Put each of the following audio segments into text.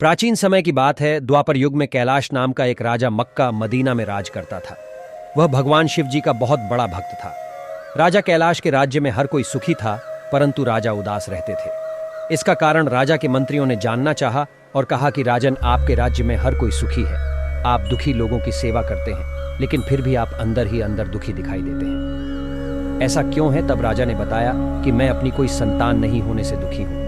प्राचीन समय की बात है। द्वापर युग में कैलाश नाम का एक राजा मक्का मदीना में राज करता था। वह भगवान शिव जी का बहुत बड़ा भक्त था। राजा कैलाश के राज्य में हर कोई सुखी था, परंतु राजा उदास रहते थे। इसका कारण राजा के मंत्रियों ने जानना चाहा और कहा कि राजन, आपके राज्य में हर कोई सुखी है, आप दुखी लोगों की सेवा करते हैं, लेकिन फिर भी आप अंदर ही अंदर दुखी दिखाई देते हैं। ऐसा क्यों है? तब राजा ने बताया कि मैं अपनी कोई संतान नहीं होने से दुखी हूं।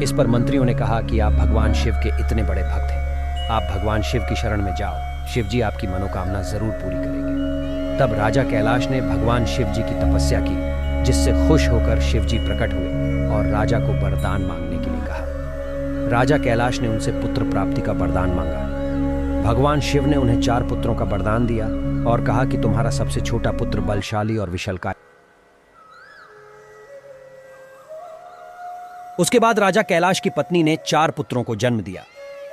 इस पर मंत्रियों ने कहा कि आप भगवान शिव के इतने बड़े भक्त हैं, आप भगवान शिव की शरण में जाओ, शिव जी आपकी मनोकामना जरूर पूरी करेंगे। तब राजा कैलाश ने भगवान शिव जी की तपस्या की, जिससे खुश होकर शिव जी प्रकट हुए और राजा को वरदान मांगने के लिए कहा। राजा कैलाश ने उनसे पुत्र प्राप्ति का वरदान मांगा। भगवान शिव ने उन्हें 4 पुत्रों का वरदान दिया और कहा कि तुम्हारा सबसे छोटा पुत्र बलशाली और विशालकाय। उसके बाद राजा कैलाश की पत्नी ने 4 पुत्रों को जन्म दिया।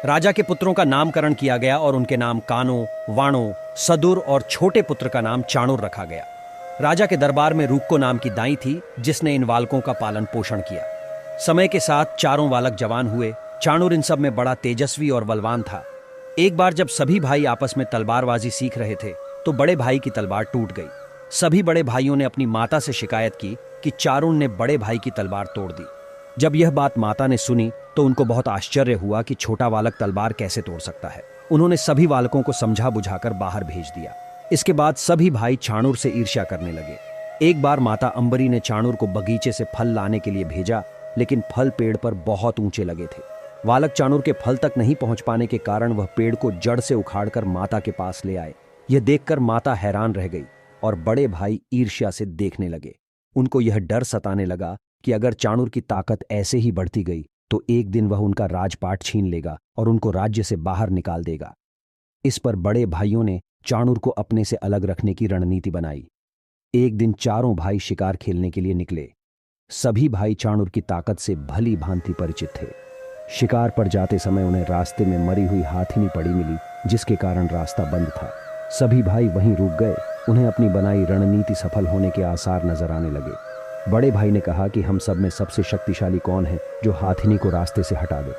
राजा के पुत्रों का नामकरण किया गया और उनके नाम कानो, वाणो, सदुर और छोटे पुत्र का नाम चाणूर रखा गया। राजा के दरबार में रूक्को नाम की दाई थी, जिसने इन बालकों का पालन पोषण किया। समय के साथ चारों बालक जवान हुए। चाणूर इन सब में बड़ा तेजस्वी और बलवान था। एक बार जब सभी भाई आपस में तलवारबाजी सीख रहे थे, तो बड़े भाई की तलवार टूट गई। सभी बड़े भाइयों ने अपनी माता से शिकायत की कि चाणूर ने बड़े भाई की तलवार तोड़ दी। जब यह बात माता ने सुनी तो उनको बहुत आश्चर्य हुआ कि छोटा बालक तलवार कैसे तोड़ सकता है। उन्होंने सभी बालकों को समझा बुझाकर बाहर भेज दिया। इसके बाद सभी भाई चाणूर से ईर्ष्या करने लगे। एक बार माता अंबरी ने चाणूर को बगीचे से फल लाने के लिए भेजा, लेकिन फल पेड़ पर बहुत ऊंचे लगे थे। बालक चाणूर के फल तक नहीं पहुंच पाने के कारण वह पेड़ को जड़ से उखाड़कर माता के पास ले आए। यह देखकर माता हैरान रह गई और बड़े भाई ईर्ष्या से देखने लगे। उनको यह डर सताने लगा कि अगर चाणूर की ताकत ऐसे ही बढ़ती गई तो एक दिन वह उनका राजपाट छीन लेगा और उनको राज्य से बाहर निकाल देगा। इस पर बड़े भाइयों ने चाणूर को अपने से अलग रखने की रणनीति बनाई। एक दिन चारों भाई शिकार खेलने के लिए निकले। सभी भाई चाणूर की ताकत से भली भांति परिचित थे। शिकार पर जाते समय उन्हें रास्ते में मरी हुई हाथिनी पड़ी मिली, जिसके कारण रास्ता बंद था। सभी भाई वहीं रुक गए। उन्हें अपनी बनाई रणनीति सफल होने के आसार नजर आने लगे। बड़े भाई ने कहा कि हम सब में सबसे शक्तिशाली कौन है जो हाथिनी को रास्ते से हटा दे।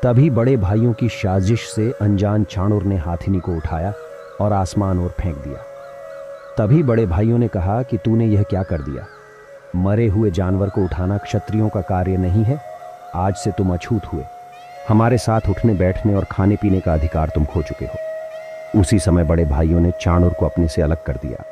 तभी बड़े भाइयों की साजिश से अनजान चाणूर ने हाथिनी को उठाया और आसमान ओर फेंक दिया। तभी बड़े भाइयों ने कहा कि तूने यह क्या कर दिया? मरे हुए जानवर को उठाना क्षत्रियों का कार्य नहीं है। आज से तुम अछूत हुए। हमारे साथ उठने बैठने और खाने पीने का अधिकार तुम खो चुके हो। उसी समय बड़े भाइयों ने चाणूर को अपने से अलग कर दिया।